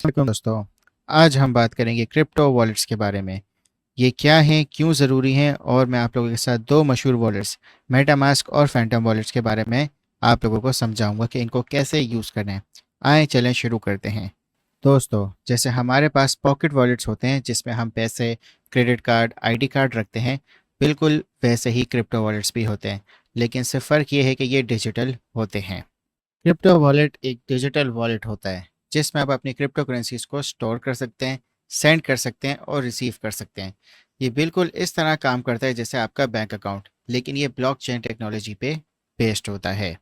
वालेकुम दोस्तों। आज हम बात करेंगे क्रिप्टो वॉलेट्स के बारे में। ये क्या हैं, क्यों ज़रूरी हैं, और मैं आप लोगों के साथ दो मशहूर वॉलेट्स मेटामास्क और फैंटम वॉलेट्स के बारे में आप लोगों को समझाऊंगा कि इनको कैसे यूज़ करना है। आए चलें शुरू करते हैं। दोस्तों, जैसे हमारे पास पॉकेट वॉलेट्स होते हैं जिसमें हम पैसे, क्रेडिट कार्ड, आईडी कार्ड रखते हैं, बिल्कुल वैसे ही क्रिप्टो वॉलेट्स भी होते हैं। लेकिन सिर्फ फ़र्क ये है कि ये डिजिटल होते हैं। क्रिप्टो वॉलेट एक डिजिटल वॉलेट होता है जिसमें आप अपनी क्रिप्टो करेंसीज को स्टोर कर सकते हैं, सेंड कर सकते हैं और रिसीव कर सकते हैं। ये बिल्कुल इस तरह काम करता है जैसे आपका बैंक अकाउंट, लेकिन ये ब्लॉकचेन टेक्नोलॉजी पे बेस्ड होता है।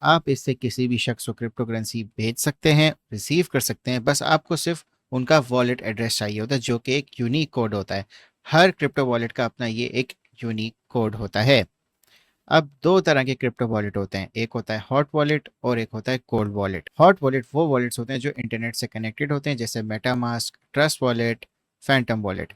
आप इससे किसी भी शख्स को क्रिप्टो करेंसी भेज सकते हैं, रिसीव कर सकते हैं, बस आपको सिर्फ उनका वॉलेट एड्रेस चाहिए होता है जो कि एक यूनिक कोड होता है। हर क्रिप्टो वॉलेट का अपना ये एक यूनिक कोड होता है। अब दो तरह के क्रिप्टो वॉलेट होते हैं, एक होता है हॉट वॉलेट और एक होता है कोल्ड वॉलेट। हॉट वॉलेट वो वॉलेट्स होते हैं जो इंटरनेट से कनेक्टेड होते हैं, जैसे MetaMask, trust wallet, Phantom wallet.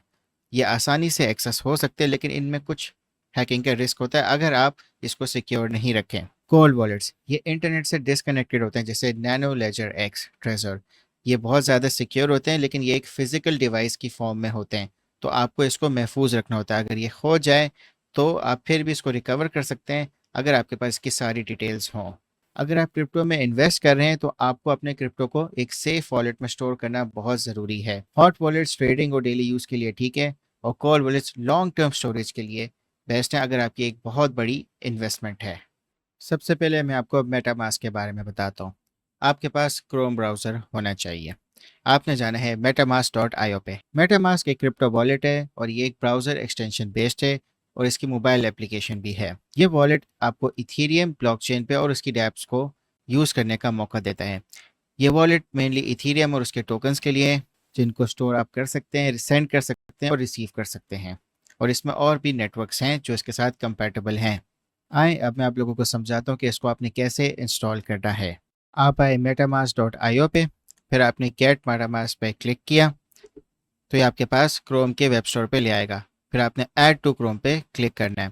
ये आसानी से एक्सेस हो सकते हैं, लेकिन इनमें कुछ हैकिंग का रिस्क होता है अगर आप इसको सिक्योर नहीं रखें। कोल्ड वॉलेट्स ये इंटरनेट से डिसकनेक्टेड होते हैं, जैसे नैनो लेजर एक्स ट्रेजर। ये बहुत ज़्यादा सिक्योर होते हैं, लेकिन ये एक फिजिकल डिवाइस की फॉर्म में होते हैं, तो आपको इसको महफूज रखना होता है। अगर ये खो जाए तो आप फिर भी इसको रिकवर कर सकते हैं अगर आपके पास इसकी सारी डिटेल्स हों। अगर आप क्रिप्टो में इन्वेस्ट कर रहे हैं तो आपको अपने क्रिप्टो को एक सेफ वॉलेट में स्टोर करना बहुत ज़रूरी है। हॉट वॉलेट्स ट्रेडिंग और डेली यूज़ के लिए ठीक है, और cold wallets long term storage के लिए बेस्ट है अगर आपकी एक बहुत बड़ी इन्वेस्टमेंट है। सबसे पहले मैं आपको मेटामास्क के बारे में बताता हूँ। आपके पास क्रोम ब्राउज़र होना चाहिए। आपने जाना है metamask.io पे। मेटामास्क एक क्रिप्टो वॉलेट है और ये एक ब्राउज़र एक्सटेंशन बेस्ड है, और इसकी मोबाइल एप्लीकेशन भी है। ये वॉलेट आपको इथीरियम ब्लॉकचेन पे और उसकी डैप्स को यूज़ करने का मौका देता है। ये वॉलेट मेनली इथीरियम और उसके टोकन्स के लिए है, जिनको स्टोर आप कर सकते हैं, सेंड कर सकते हैं और रिसीव कर सकते हैं। और इसमें और भी नेटवर्क्स हैं जो इसके साथ कंपैटिबल हैं। आए अब मैं आप लोगों को समझाता हूँ कि इसको आपने कैसे इंस्टॉल करना है। आप आए metamask.io पे, फिर आपने गेट metamask पे क्लिक किया तो ये आपके पास क्रोम के वेब स्टोर पे ले आएगा। फिर आपने ऐड टू क्रोम पे क्लिक करना है।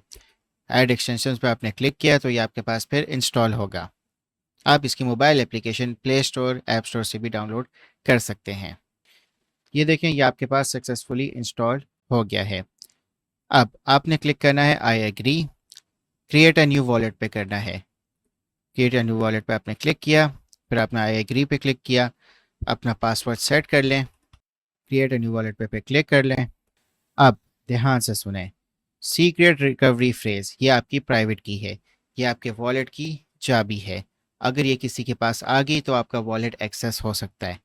ऐड एक्सटेंशंस पे आपने क्लिक किया तो ये आपके पास फिर इंस्टॉल होगा। आप इसकी mobile application play store, app store से भी डाउनलोड कर सकते हैं। ये देखें, ये आपके पास सक्सेसफुली इंस्टॉल हो गया है। अब आपने क्लिक करना है I agree. Create a new wallet पे करना है। क्रिएट अ न्यू वॉलेट पे आपने क्लिक किया, फिर आपने आई एग्री पे क्लिक किया। अपना पासवर्ड सेट कर लें। क्रिएट अ न्यू वॉलेट पे क्लिक कर लें। अब ध्यान से सुने, सीक्रेट रिकवरी फ्रेज ये आपकी प्राइवेट की है, ये आपके वॉलेट की चाबी है। अगर ये किसी के पास आ गई तो आपका वॉलेट एक्सेस हो सकता है।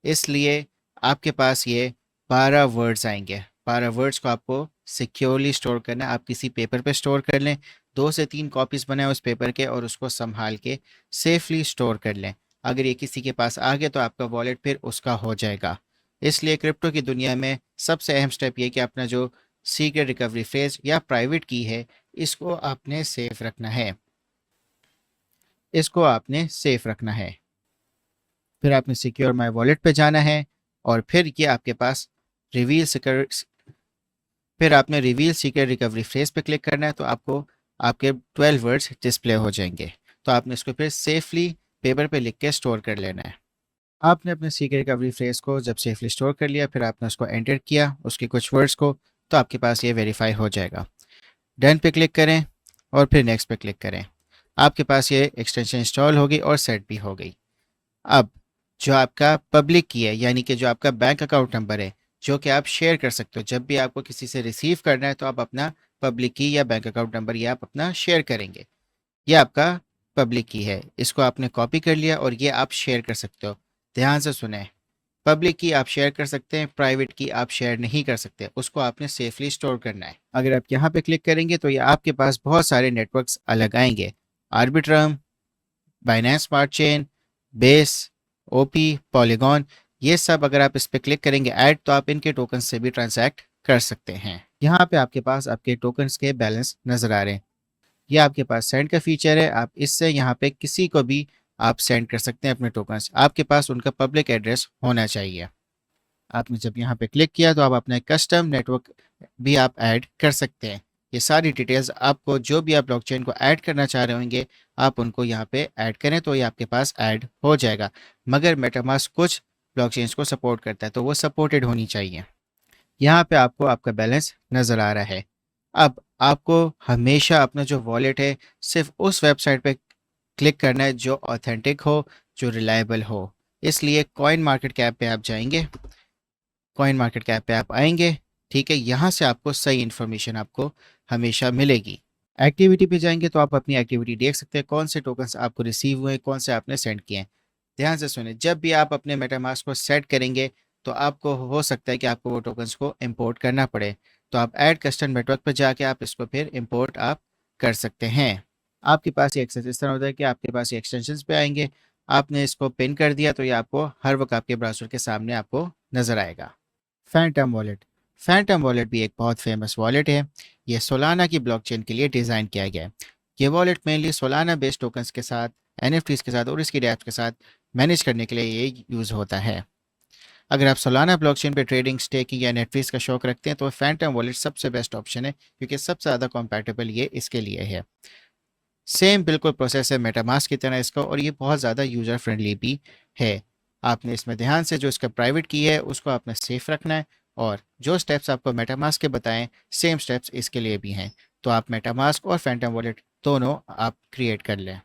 इसलिए आपके पास ये 12 वर्ड्स आएंगे। 12 वर्ड्स को आपको सिक्योरली स्टोर करना है। आप किसी पेपर पे स्टोर कर लें, 2 से 3 कॉपीज बनाएं उस पेपर के और उसको संभाल के सेफली स्टोर कर लें। अगर ये किसी के पास आ गया तो आपका वॉलेट फिर उसका हो जाएगा। इसलिए क्रिप्टो की दुनिया में सबसे अहम स्टेप ये कि अपना जो सीक्रेट रिकवरी फ्रेज या प्राइवेट की है, इसको आपने सेफ रखना है। इसको आपने सेफ रखना है। फिर आपने सिक्योर माई वॉलेट पे जाना है, और फिर ये आपके पास रिवील सिक्योर, फिर आपने रिवील सीक्रेट रिकवरी फ्रेज पे क्लिक करना है तो आपको आपके 12 वर्ड्स डिस्प्ले हो जाएंगे। तो आपने इसको फिर सेफली पेपर पे लिख के स्टोर कर लेना है। आपने अपने सीक्रेट रिकवरी फ्रेज को जब सेफली स्टोर कर लिया, फिर आपने उसको एंटर किया उसके कुछ वर्ड्स को, तो आपके पास ये वेरीफाई हो जाएगा। डन पे क्लिक करें और फिर नेक्स्ट पे क्लिक करें। आपके पास ये एक्सटेंशन इंस्टॉल हो गई और सेट भी हो गई। अब जो आपका पब्लिक की है, यानी कि जो आपका बैंक अकाउंट नंबर है, जो कि आप शेयर कर सकते हो, जब भी आपको किसी से रिसीव करना है तो आप अपना पब्लिक की या बैंक अकाउंट नंबर ये आप अपना शेयर करेंगे। ये आपका पब्लिक की है, इसको आपने कॉपी कर लिया और ये आप शेयर कर सकते हो। ध्यान से सुने, पब्लिक की आप शेयर कर सकते हैं, प्राइवेट की आप शेयर नहीं कर सकते, उसको आपने सेफली स्टोर करना है। अगर आप यहाँ पे क्लिक करेंगे तो ये आपके पास बहुत सारे नेटवर्क्स अलग आएंगे। Arbitrum, Binance smart chain, base, OP, polygon, ये सब अगर आप इस पे क्लिक करेंगे ऐड, तो आप इनके टोकन से भी ट्रांजैक्ट कर सकते हैं। यहाँ पे आपके पास आपके टोकन्स के बैलेंस नजर आ रहे हैं। ये आपके पास सेंड का फीचर है, आप इससे यहाँ पे किसी को भी आप सेंड कर सकते हैं अपने टोकन्स। आपके पास उनका पब्लिक एड्रेस होना चाहिए। आपने जब यहाँ पे क्लिक किया तो आप अपना कस्टम नेटवर्क भी आप ऐड कर सकते हैं। ये सारी डिटेल्स आपको, जो भी आप ब्लॉकचेन को ऐड करना चाह रहे होंगे, आप उनको यहाँ पे ऐड करें तो ये आपके पास ऐड हो जाएगा। मगर मेटामास्क कुछ ब्लॉकचेन्स को सपोर्ट करता है, तो वो सपोर्टेड होनी चाहिए। यहाँ पे आपको आपका बैलेंस नज़र आ रहा है। अब आपको हमेशा अपना जो वॉलेट है सिर्फ उस वेबसाइट पे क्लिक करना है जो ऑथेंटिक हो, जो रिलायबल हो। इसलिए कॉइन मार्केट कैप पे आप जाएंगे, कॉइन मार्केट कैप पे आप आएंगे, ठीक है। यहाँ से आपको सही इन्फॉर्मेशन आपको हमेशा मिलेगी। एक्टिविटी पे जाएंगे तो आप अपनी एक्टिविटी देख सकते हैं, कौन से टोकन्स आपको रिसीव हुए, कौन से आपने सेंड किए हैं। ध्यान से सुने, जब भी आप अपने मेटामास्क को सेट करेंगे तो आपको हो सकता है कि आपको वो टोकन्स को इंपोर्ट करना पड़े, तो आप ऐड कस्टम नेटवर्क पर जाके आप इसको फिर इंपोर्ट आप कर सकते हैं। आपके पास ये एक्सेस इस तरह होता है कि आपके पास ये एक्सटेंशंस पे आएंगे, आपने इसको पिन कर दिया तो ये आपको हर वक्त आपके ब्राउज़र के सामने आपको नज़र आएगा। फैंटम वॉलेट, फैंटम वॉलेट भी एक बहुत फेमस वॉलेट है। ये सोलाना की ब्लॉकचेन के लिए डिज़ाइन किया गया है। ये wallet mainly Solana based tokens के साथ, एनएफटीज के साथ और इसकी डैप्स के साथ मैनेज करने के लिए ये यूज़ होता है। अगर आप सोलाना ब्लॉकचेन पे ट्रेडिंग, स्टेकिंग या नेटफ्रीज का शौक रखते हैं तो फैंटम वॉलेट सबसे बेस्ट ऑप्शन है, क्योंकि सबसे ज़्यादा कॉम्पैटिबल ये इसके लिए है। सेम बिल्कुल प्रोसेस है मेटामास्क की तरह इसका, और ये बहुत ज़्यादा यूज़र फ्रेंडली भी है। आपने इसमें ध्यान से जो इसका प्राइवेट की है उसको आपने सेफ रखना है, और जो स्टेप्स आपको मेटामास्क के बताएं सेम स्टेप्स इसके लिए भी हैं। तो आप मेटामास्क और फैंटम वॉलेट दोनों आप क्रिएट कर लें।